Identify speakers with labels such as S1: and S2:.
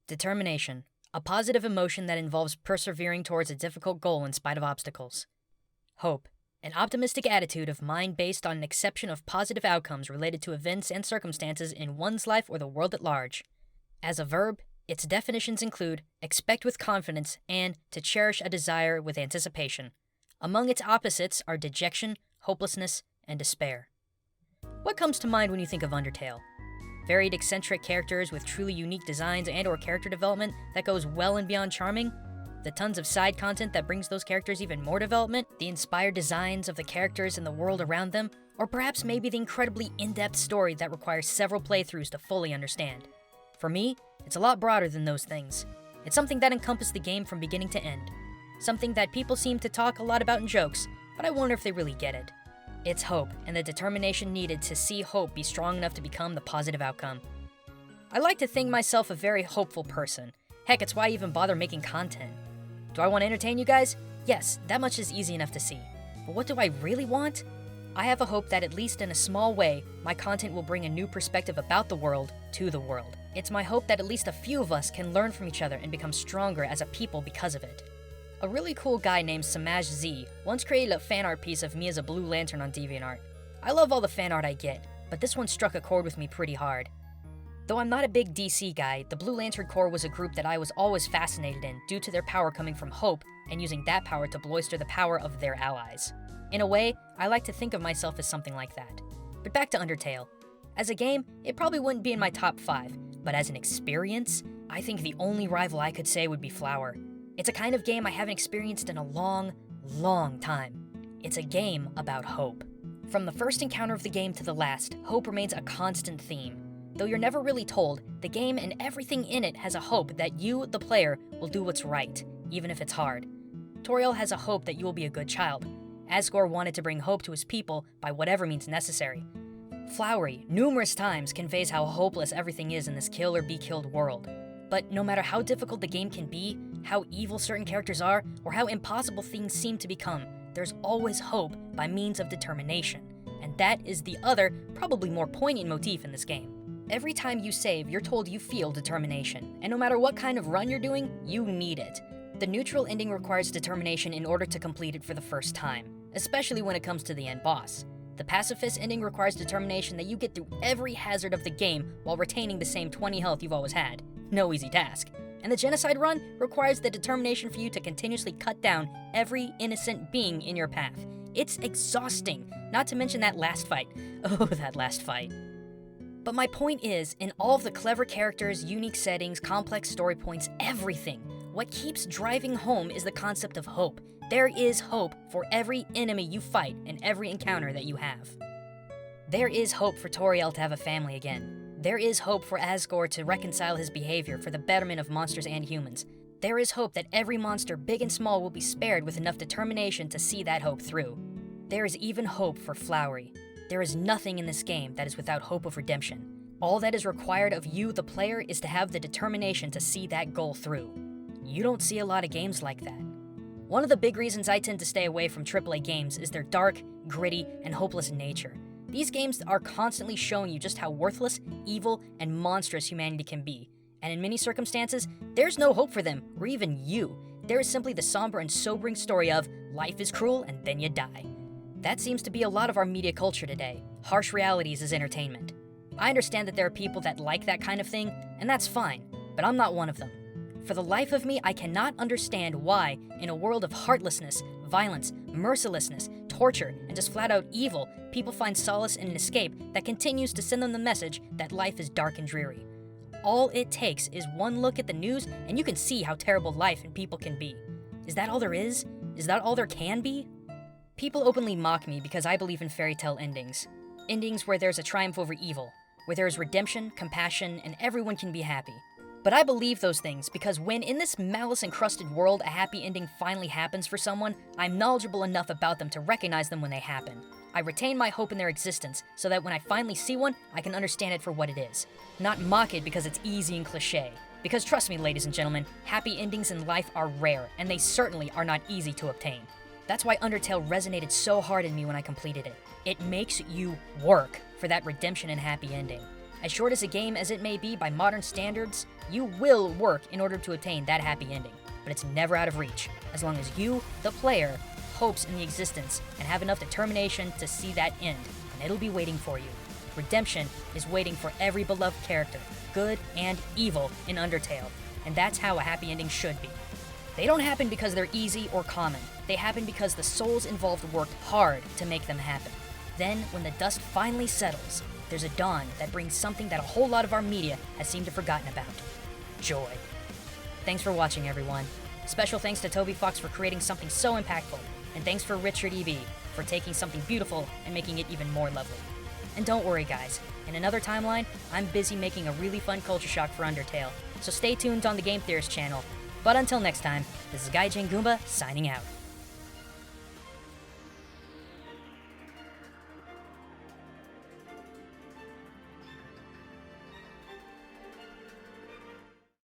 S1: Determination, a positive emotion that involves persevering towards a difficult goal in spite of obstacles. Hope, an optimistic attitude of mind based on an acceptance of positive outcomes related to events and circumstances in one's life or the world at large. As a verb, its definitions include expect with confidence and to cherish a desire with anticipation. Among its opposites are dejection, hopelessness, and despair. What comes to mind when you think of Undertale? Varied eccentric characters with truly unique designs and/or character development that goes well and beyond charming? The tons of side content that brings those characters even more development? The inspired designs of the characters and the world around them? Or perhaps maybe the incredibly in-depth story that requires several playthroughs to fully understand? For me, it's a lot broader than those things. It's something that encompassed the game from beginning to end. Something that people seem to talk a lot about in jokes, but I wonder if they really get it. It's hope, and the determination needed to see hope be strong enough to become the positive outcome. I like to think myself a very hopeful person. Heck, it's why I even bother making content. Do I want to entertain you guys? Yes, that much is easy enough to see. But what do I really want? I have a hope that at least in a small way, my content will bring a new perspective about the world to the world. It's my hope that at least a few of us can learn from each other and become stronger as a people because of it. A really cool guy named Samaj Z once created a fan art piece of me as a Blue Lantern on DeviantArt. I love all the fan art I get, but this one struck a chord with me pretty hard. Though I'm not a big DC guy, the Blue Lantern Corps was a group that I was always fascinated in due to their power coming from hope and using that power to bolster the power of their allies. In a way, I like to think of myself as something like that. But back to Undertale. As a game, it probably wouldn't be in my top 5, but as an experience, I think the only rival I could say would be Flower. It's a kind of game I haven't experienced in a long, long time. It's a game about hope. From the first encounter of the game to the last, hope remains a constant theme. Though you're never really told, the game and everything in it has a hope that you, the player, will do what's right, even if it's hard. Toriel has a hope that you will be a good child. Asgore wanted to bring hope to his people by whatever means necessary. Flowery, numerous times, conveys how hopeless everything is in this kill or be killed world. But no matter how difficult the game can be, how evil certain characters are, or how impossible things seem to become, there's always hope by means of determination. And that is the other, probably more poignant motif in this game. Every time you save, you're told you feel determination, and no matter what kind of run you're doing, you need it. The neutral ending requires determination in order to complete it for the first time, especially when it comes to the end boss. The pacifist ending requires determination that you get through every hazard of the game while retaining the same 20 health you've always had. No easy task. And the genocide run requires the determination for you to continuously cut down every innocent being in your path. It's exhausting, not to mention that last fight. Oh, that last fight. But my point is, in all of the clever characters, unique settings, complex story points, everything, what keeps driving home is the concept of hope. There is hope for every enemy you fight and every encounter that you have. There is hope for Toriel to have a family again. There is hope for Asgore to reconcile his behavior for the betterment of monsters and humans. There is hope that every monster, big and small, will be spared with enough determination to see that hope through. There is even hope for Flowery. There is nothing in this game that is without hope of redemption. All that is required of you, the player, is to have the determination to see that goal through. You don't see a lot of games like that. One of the big reasons I tend to stay away from AAA games is their dark, gritty, and hopeless nature. These games are constantly showing you just how worthless, evil, and monstrous humanity can be. And in many circumstances, there's no hope for them, or even you. There is simply the somber and sobering story of life is cruel and then you die. That seems to be a lot of our media culture today. Harsh realities as entertainment. I understand that there are people that like that kind of thing, and that's fine, but I'm not one of them. For the life of me, I cannot understand why, in a world of heartlessness, violence, mercilessness, torture, and just flat-out evil, people find solace in an escape that continues to send them the message that life is dark and dreary. All it takes is one look at the news, and you can see how terrible life and people can be. Is that all there is? Is that all there can be? People openly mock me because I believe in fairy tale endings. Endings where there's a triumph over evil, where there is redemption, compassion, and everyone can be happy. But I believe those things because when in this malice-encrusted world a happy ending finally happens for someone, I'm knowledgeable enough about them to recognize them when they happen. I retain my hope in their existence so that when I finally see one, I can understand it for what it is. Not mock it because it's easy and cliche. Because trust me, ladies and gentlemen, happy endings in life are rare, and they certainly are not easy to obtain. That's why Undertale resonated so hard in me when I completed it. It makes you work for that redemption and happy ending. As short as a game as it may be by modern standards, you will work in order to attain that happy ending. But it's never out of reach, as long as you, the player, hopes in the existence and have enough determination to see that end, and it'll be waiting for you. Redemption is waiting for every beloved character, good and evil, in Undertale, and that's how a happy ending should be. They don't happen because they're easy or common. They happen because the souls involved worked hard to make them happen. Then, when the dust finally settles, there's a dawn that brings something that a whole lot of our media has seemed to have forgotten about. Joy. Thanks for watching, everyone. Special thanks to Toby Fox for creating something so impactful, and thanks for Richard E.B. for taking something beautiful and making it even more lovely. And don't worry, guys, in another timeline, I'm busy making a really fun culture shock for Undertale, so stay tuned on the Game Theorist channel. But until next time, this is Gaijin Goomba signing out.